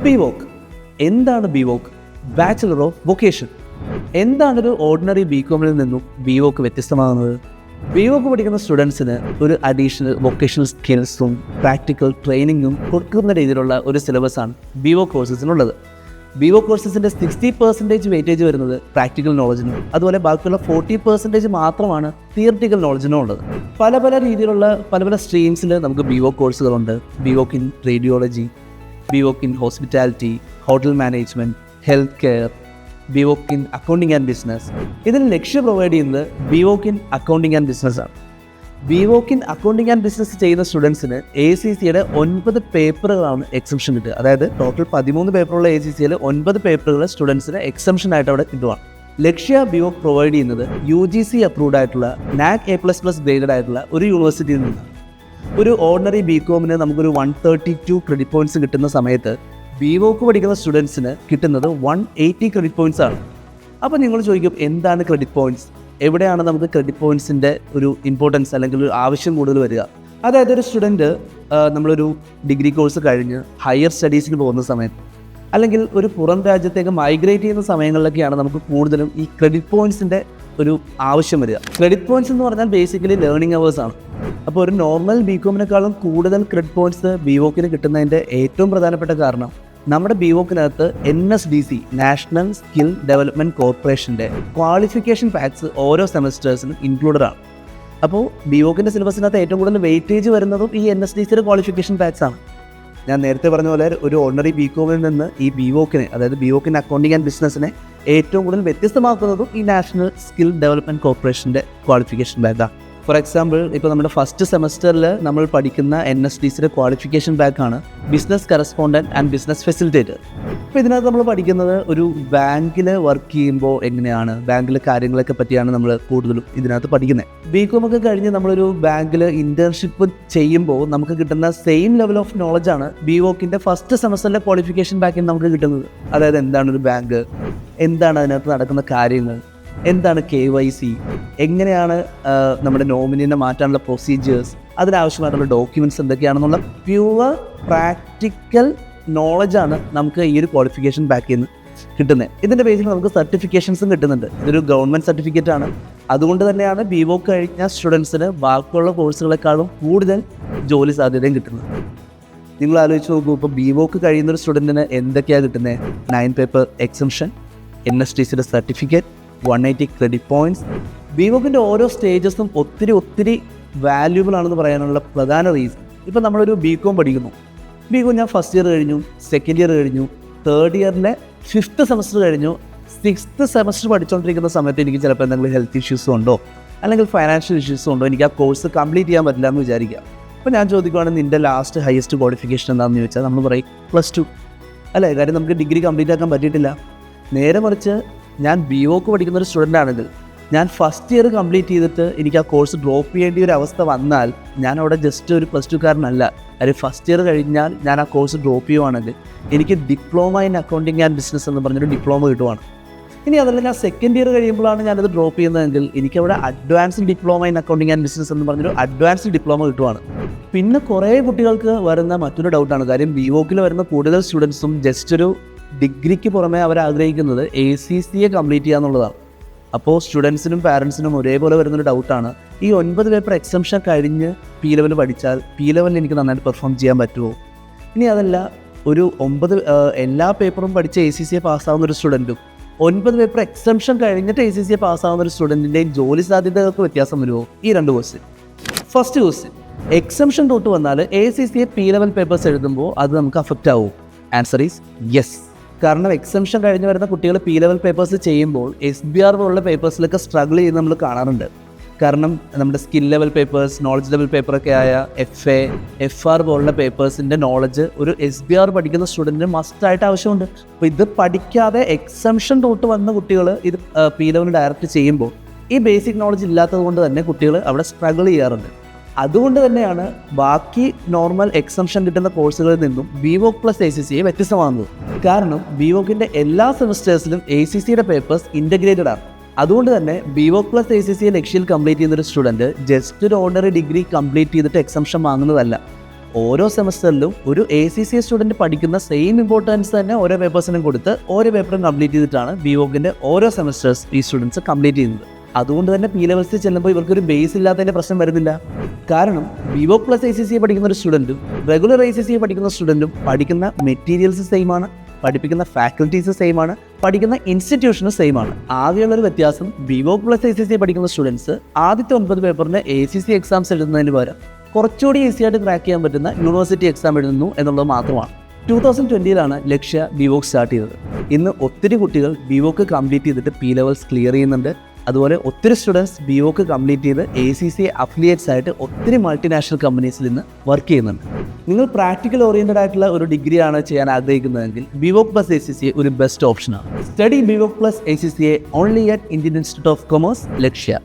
BVoc. എന്താണ് B Voc? Bachelor of vocation. എന്താണൊരു ordinary ബികോമിൽ നിന്നും ബിവോക്ക് വ്യത്യസ്തമാകുന്നത്? ബിവോക്ക് പഠിക്കുന്ന സ്റ്റുഡൻസിന് ഒരു അഡീഷണൽ വൊക്കേഷണൽ സ്കിൽസും പ്രാക്ടിക്കൽ ട്രെയിനിങ്ങും കൊടുക്കുന്ന രീതിയിലുള്ള ഒരു സിലബസാണ് ബിവോക്ക് കോഴ്സസിനുള്ളത്. ബിവോക്ക് കോഴ്സസിൻ്റെ 60% വെയിറ്റേജ് വരുന്നത് പ്രാക്ടിക്കൽ നോളജിനും, അതുപോലെ ബാക്കിയുള്ള 40% മാത്രമാണ് തിയറിറ്റിക്കൽ നോളജിനും ഉള്ളത്. പല രീതിയിലുള്ള പല സ്ട്രീംസിൽ നമുക്ക് ബിവോക്ക് കോഴ്സുകളുണ്ട്. BVoc in radiology, BVoc in hospitality, hotel management, health care, BVoc in accounting and business. ഇതിന് ലക്ഷ്യം പ്രൊവൈഡ് ചെയ്യുന്നത് ബിവോക്ക് ഇൻ അക്കൗണ്ടിങ് ആൻഡ് ബിസിനസ്സാണ്. BVoc in accounting and business ചെയ്യുന്ന സ്റ്റുഡൻസിന് ACCയുടെ 9 പേപ്പറുകളാണ് എക്സംഷൻ കിട്ടുക. അതായത് ടോട്ടൽ 13 പേപ്പറുള്ള ACCയിൽ 9 പേപ്പറുകൾ സ്റ്റുഡൻസിന് എക്സംഷൻ ആയിട്ട് അവിടെ കിട്ടുവാണ്. ലക്ഷ്യ ബിവോക്ക് പ്രൊവൈഡ് ചെയ്യുന്നത് UGC അപ്രൂവ്ഡ് ആയിട്ടുള്ള NAC A++ ഗ്രേഡഡ് ആയിട്ടുള്ള ഒരു യൂണിവേഴ്സിറ്റിയിൽ നിന്നാണ്. ഒരു ഓർഡിനറി ബികോമിന് നമുക്കൊരു 132 ക്രെഡിറ്റ് പോയിന്റ്സ് കിട്ടുന്ന സമയത്ത് ബിവോക്ക് പഠിക്കുന്ന സ്റ്റുഡൻസിന് കിട്ടുന്നത് 180 ക്രെഡിറ്റ് പോയിന്റ്സ് ആണ്. അപ്പോൾ നിങ്ങൾ ചോദിക്കും, എന്താണ് ക്രെഡിറ്റ് പോയിന്റ്സ്? എവിടെയാണ് നമുക്ക് ക്രെഡിറ്റ് പോയിന്റ്സിൻ്റെ ഒരു ഇമ്പോർട്ടൻസ് അല്ലെങ്കിൽ ഒരു ആവശ്യം കൂടുതൽ വരിക? അതായത് ഒരു സ്റ്റുഡൻറ്റ് നമ്മളൊരു ഡിഗ്രി കോഴ്സ് കഴിഞ്ഞ് ഹയർ സ്റ്റഡീസിന് പോകുന്ന സമയത്ത്, അല്ലെങ്കിൽ ഒരു പുറം രാജ്യത്തേക്ക് മൈഗ്രേറ്റ് ചെയ്യുന്ന സമയങ്ങളിലൊക്കെയാണ് നമുക്ക് കൂടുതലും ഈ ക്രെഡിറ്റ് പോയിന്റ്സിൻ്റെ ഒരു ആവശ്യം വരിക. ക്രെഡിറ്റ് പോയിന്റ്സ് എന്ന് പറഞ്ഞാൽ ബേസിക്കലി ലേണിംഗ് അവേഴ്സ് ആണ്. അപ്പോൾ ഒരു നോർമൽ ബികോമിനേക്കാളും കൂടുതൽ ക്രെഡിറ്റ് പോയിന്റ്സ് ബിവോക്കിന് കിട്ടുന്നതിൻ്റെ ഏറ്റവും പ്രധാനപ്പെട്ട കാരണം നമ്മുടെ ബിവോക്കിനകത്ത് NSDC നാഷണൽ സ്കിൽ ഡെവലപ്മെൻറ്റ് കോർപ്പറേഷൻ്റെ ക്വാളിഫിക്കേഷൻ പാക്സ് ഓരോ സെമസ്റ്റേഴ്സിനും ഇൻക്ലൂഡഡ് ആണ്. അപ്പോൾ ബിവോക്കിൻ്റെ സിലബസിനകത്ത് ഏറ്റവും കൂടുതൽ വെയിറ്റേജ് വരുന്നതും ഈ NSDCയുടെ ക്വാളിഫിക്കേഷൻ പാക്സ് ആണ്. ഞാൻ നേരത്തെ പറഞ്ഞ പോലെ ഒരു ഓർഡിനറി ബികോമിൽ നിന്ന് ഈ ബിവോക്കിനെ, അതായത് ബിവോക്കിൻ അക്കൗണ്ടിങ് ആൻഡ് ബിസിനസ്സിനെ ഏറ്റവും കൂടുതൽ വ്യത്യസ്തമാക്കുന്നതും ഈ നാഷണൽ സ്കിൽ ഡെവലപ്മെൻറ്റ് കോർപ്പറേഷൻ്റെ ക്വാളിഫിക്കേഷൻ ബാക്കാണ്. ഫോർ എക്സാമ്പിൾ, ഇപ്പോൾ നമ്മുടെ ഫസ്റ്റ് സെമസ്റ്ററിൽ നമ്മൾ പഠിക്കുന്ന NSDCയുടെ ക്വാളിഫിക്കേഷൻ ബാക്കാണ് business correspondent and business facilitator. അപ്പോൾ ഇതിനകത്ത് നമ്മൾ പഠിക്കുന്നത് ഒരു ബാങ്കിൽ വർക്ക് ചെയ്യുമ്പോൾ എങ്ങനെയാണ്, ബാങ്കിലെ കാര്യങ്ങളൊക്കെ പറ്റിയാണ് നമ്മൾ കൂടുതലും ഇതിനകത്ത് പഠിക്കുന്നത്. ബികോം ഒക്കെ കഴിഞ്ഞ് നമ്മളൊരു ബാങ്കിൽ ഇൻറ്റേൺഷിപ്പ് ചെയ്യുമ്പോൾ നമുക്ക് കിട്ടുന്ന സെയിം ലെവൽ ഓഫ് നോളജാണ് ബിവോക്കിൻ്റെ ഫസ്റ്റ് സെമസ്റ്ററിലെ ക്വാളിഫിക്കേഷൻ ബാക്കിൽ നമുക്ക് കിട്ടുന്നത്. അതായത് എന്താണ് ഒരു ബാങ്ക്, എന്താണ് അതിനകത്ത് നടക്കുന്ന കാര്യങ്ങൾ, എന്താണ് KYC, എങ്ങനെയാണ് നമ്മുടെ നോമിനിനെ മാറ്റാനുള്ള പ്രൊസീജിയേഴ്സ്, അതിനാവശ്യമായിട്ടുള്ള ഡോക്യുമെൻറ്റ്സ് എന്തൊക്കെയാണെന്നുള്ള പ്യുവർ പ്രാക്ടിക്കൽ നോളജാണ് നമുക്ക് ഈ ഒരു ക്വാളിഫിക്കേഷൻ ബാക്കിൽ നിന്ന് കിട്ടുന്നത്. ഇതിൻ്റെ ബേസിൽ നമുക്ക് സർട്ടിഫിക്കേഷൻസും കിട്ടുന്നുണ്ട്. ഇതൊരു ഗവൺമെൻറ് സർട്ടിഫിക്കറ്റ് ആണ്. അതുകൊണ്ട് തന്നെയാണ് ബിവോക്ക് കഴിഞ്ഞ സ്റ്റുഡൻസിന് ബാക്കിയുള്ള കോഴ്സുകളെക്കാളും കൂടുതൽ ജോലി സാധ്യതയും കിട്ടുന്നത്. നിങ്ങൾ ആലോചിച്ച് നോക്കൂ, ഇപ്പോൾ ബിവോക്ക് കഴിയുന്നൊരു സ്റ്റുഡൻറ്റിന് എന്തൊക്കെയാണ് കിട്ടുന്നത്? 9 പേപ്പർ എക്സംഷൻ, NSDCയുടെ സർട്ടിഫിക്കറ്റ്, 180 ക്രെഡിറ്റ് പോയിന്റ്സ്. ബിവോക്കിൻ്റെ ഓരോ സ്റ്റേജസും ഒത്തിരി വാല്യൂബിൾ ആണെന്ന് പറയാനുള്ള പ്രധാന റീസൺ, ഇപ്പോൾ നമ്മളൊരു ബികോം പഠിക്കുന്നു. ബികോം ഞാൻ ഫസ്റ്റ് ഇയർ കഴിഞ്ഞു, സെക്കൻഡ് ഇയർ കഴിഞ്ഞു, തേർഡ് ഇയറിലെ 5th സെമസ്റ്റർ കഴിഞ്ഞു. 6th സെമസ്റ്റർ പഠിച്ചുകൊണ്ടിരിക്കുന്ന സമയത്ത് എനിക്ക് ചിലപ്പോൾ എന്തെങ്കിലും ഹെൽത്ത് ഇഷ്യൂസും ഉണ്ടോ, അല്ലെങ്കിൽ ഫൈനാൻഷ്യൽ ഇഷ്യൂസും ഉണ്ടോ, എനിക്ക് ആ കോഴ്സ് കംപ്ലീറ്റ് ചെയ്യാൻ പറ്റില്ല എന്ന് വിചാരിക്കുക. അപ്പോൾ ഞാൻ ചോദിക്കുകയാണെങ്കിൽ നിൻ്റെ ലാസ്റ്റ് ഹയസ്റ്റ് ക്വാളിഫിക്കേഷൻ എന്താണെന്ന് ചോദിച്ചാൽ നമ്മൾ പറയും +2 അല്ലേ. കാര്യം നമുക്ക് ഡിഗ്രി കംപ്ലീറ്റ് ആക്കാൻ പറ്റിയിട്ടില്ല. നേരെ മറിച്ച് ഞാൻ ബിവോക്ക് പഠിക്കുന്ന ഒരു സ്റ്റുഡൻ്റ് ആണെങ്കിൽ, ഞാൻ ഫസ്റ്റ് ഇയർ കംപ്ലീറ്റ് ചെയ്തിട്ട് എനിക്ക് ആ കോഴ്സ് ഡ്രോപ്പ് ചെയ്യേണ്ട ഒരു അവസ്ഥ വന്നാൽ, ഞാൻ അവിടെ ജസ്റ്റ് ഒരു +2 കാരനല്ല. കാര്യം ഫസ്റ്റ് ഇയർ കഴിഞ്ഞാൽ ഞാൻ ആ കോഴ്സ് ഡ്രോപ്പ് ചെയ്യുവാണെങ്കിൽ എനിക്ക് diploma in accounting and business എന്ന് പറഞ്ഞൊരു ഡിപ്ലോമ കിട്ടുവാണ്. ഇനി അതല്ല, ഞാൻ സെക്കൻഡ് ഇയർ കഴിയുമ്പോഴാണ് ഞാനത് ഡ്രോപ്പ് ചെയ്യുന്നതെങ്കിൽ എനിക്കവിടെ advanced diploma in accounting and business എന്ന് പറഞ്ഞൊരു അഡ്വാൻസ്ഡ് ഡിപ്ലോമ കിട്ടുവാണ്. പിന്നെ കുറേ കുട്ടികൾക്ക് വരുന്ന മറ്റൊരു ഡൗട്ടാണ്, കാര്യം ബിവോക്കിൽ വരുന്ന കൂടുതൽ സ്റ്റുഡൻസും ജസ്റ്റ് ഒരു ഡിഗ്രിക്ക് പുറമെ അവർ ആഗ്രഹിക്കുന്നത് ACCയെ കംപ്ലീറ്റ് ചെയ്യുക എന്നുള്ളതാണ്. അപ്പോൾ സ്റ്റുഡൻസിനും പാരൻസിനും ഒരേപോലെ വരുന്നൊരു ഡൗട്ടാണ്, ഈ 9 പേപ്പർ എക്സംഷൻ കഴിഞ്ഞ് P-level പഠിച്ചാൽ P-level എനിക്ക് നന്നായിട്ട് പെർഫോം ചെയ്യാൻ പറ്റുമോ? ഇനി അതല്ല, ഒരു 9 എല്ലാ പേപ്പറും പഠിച്ച് ACCയെ പാസ്സാവുന്ന ഒരു സ്റ്റുഡൻറ്റും 9 പേപ്പർ എക്സംഷൻ കഴിഞ്ഞിട്ട് ACCയെ പാസ്സാവുന്ന ഒരു സ്റ്റുഡൻറ്റിൻ്റെയും ജോലി സാധ്യതകൾക്ക് വ്യത്യാസം വരുമോ? ഈ 2 ക്വസ്റ്റ്യൻ. ഫസ്റ്റ് ക്വസ്റ്റ്യൻ, എക്സംഷൻ തൊട്ട് വന്നാൽ ACCയെ P-level പേപ്പേഴ്സ് എഴുതുമ്പോൾ അത് നമുക്ക് അഫക്റ്റ് ആവുമോ? Answer is yes. കാരണം എക്സംഷൻ കഴിഞ്ഞ് വരുന്ന കുട്ടികൾ P-level പേപ്പേഴ്സ് ചെയ്യുമ്പോൾ SBR പോലുള്ള പേപ്പേഴ്സിലൊക്കെ സ്ട്രഗിൾ ചെയ്യുന്നത് നമ്മൾ കാണാറുണ്ട്. കാരണം നമ്മുടെ skill level papers, knowledge level പേപ്പറൊക്കെ ആയ FA, FR പോലുള്ള പേപ്പേഴ്സിൻ്റെ നോളജ് ഒരു SBR പഠിക്കുന്ന സ്റ്റുഡൻറ്റിന് മസ്റ്റായിട്ട് ആവശ്യമുണ്ട്. അപ്പോൾ ഇത് പഠിക്കാതെ എക്സംഷൻ തൊട്ട് വന്ന കുട്ടികൾ ഇത് P-level ഡയറക്റ്റ് ചെയ്യുമ്പോൾ ഈ ബേസിക് നോളജ് ഇല്ലാത്തത് കൊണ്ട് തന്നെ കുട്ടികൾ അവിടെ സ്ട്രഗിൾ ചെയ്യാറുണ്ട്. അതുകൊണ്ട് തന്നെയാണ് ബാക്കി നോർമൽ എക്സംഷൻ കിട്ടുന്ന കോഴ്സുകളിൽ നിന്നും ബിവോക്ക് പ്ലസ് ACCയെ വ്യത്യസ്തമാകുന്നത്. കാരണം ബിവോക്കിൻ്റെ എല്ലാ സെമസ്റ്റേഴ്സിലും ACCയുടെ പേപ്പേഴ്സ് ഇൻ്റഗ്രേറ്റഡ് ആണ്. അതുകൊണ്ട് തന്നെ ബിവോക്ക് പ്ലസ് ACCയെ ലക്ഷ്യയിൽ കംപ്ലീറ്റ് ചെയ്യുന്നൊരു സ്റ്റുഡൻറ്റ് ജസ്റ്റ് ഒരു ഓർഡിനറി ഡിഗ്രി കംപ്ലീറ്റ് ചെയ്തിട്ട് എക്സംഷൻ വാങ്ങുന്നതല്ല. ഓരോ സെമസ്റ്ററിലും ഒരു ACCA സ്റ്റുഡൻറ്റ് പഠിക്കുന്ന സെയിം ഇമ്പോർട്ടൻസ് തന്നെ ഓരോ പേപ്പേഴ്സിനും കൊടുത്ത് ഓരോ പേപ്പറും കംപ്ലീറ്റ് ചെയ്തിട്ടാണ് BVOCൻ്റെ ഓരോ സെമസ്റ്റേഴ്സ് ഈ സ്റ്റുഡൻസ് കംപ്ലീറ്റ് ചെയ്യുന്നത്. അതുകൊണ്ട് തന്നെ P-levels ചെല്ലുമ്പോൾ ഇവർക്കൊരു ബേസ് ഇല്ലാത്തതിൻ്റെ പ്രശ്നം വരുന്നില്ല. കാരണം BVOC പ്ലസ് ACCA പഠിക്കുന്ന ഒരു സ്റ്റുഡൻറ്റും റെഗുലർ ACCA പഠിക്കുന്ന സ്റ്റുഡൻറ്റും പഠിക്കുന്ന മെറ്റീരിയൽസ് സെയിം ആണ്, പഠിപ്പിക്കുന്ന ഫാക്കൽറ്റീസ് സെയിം ആണ്, പഠിക്കുന്ന ഇൻസ്റ്റിറ്റ്യൂഷനും സെയിം ആണ്. ആകെയുള്ളൊരു വ്യത്യാസം BVOC പ്ലസ് ACCA പഠിക്കുന്ന സ്റ്റുഡൻസ് ആദ്യത്തെ 9 പേപ്പറിന് ACCA എക്സാംസ് എഴുതുന്നതിന് പകരം കുറച്ചുകൂടി ഈസി ആയിട്ട് ക്രാക്ക് ചെയ്യാൻ പറ്റുന്ന യൂണിവേഴ്സിറ്റി എക്സാം എഴുതുന്നു എന്നുള്ളത് മാത്രമാണ്. 2020 ലക്ഷ്യ BVOC സ്റ്റാർട്ട് ചെയ്തത്. ഇന്ന് ഒത്തിരി കുട്ടികൾ BVOC കംപ്ലീറ്റ് ചെയ്തിട്ട് P-levels ക്ലിയർ ചെയ്യുന്നുണ്ട്. അതുപോലെ ഒത്തിരി സ്റ്റുഡൻസ് BVOC കംപ്ലീറ്റ് ചെയ്ത് ACCA അഫിലിയേറ്റ്സ് ആയിട്ട് ഒത്തിരി മൾട്ടിനാഷണൽ കമ്പനീസിൽ നിന്ന് വർക്ക് ചെയ്യുന്നുണ്ട്. നിങ്ങൾ പ്രാക്ടിക്കൽ ഓറിയൻറ്റഡ് ആയിട്ടുള്ള ഒരു ഡിഗ്രിയാണ് ചെയ്യാൻ ആഗ്രഹിക്കുന്നതെങ്കിൽ BVOC പ്ലസ് ACCA ഒരു ബെസ്റ്റ് ഓപ്ഷനാണ്. Study BVOC plus ACCA only at Indian institute of commerce, Lakshya.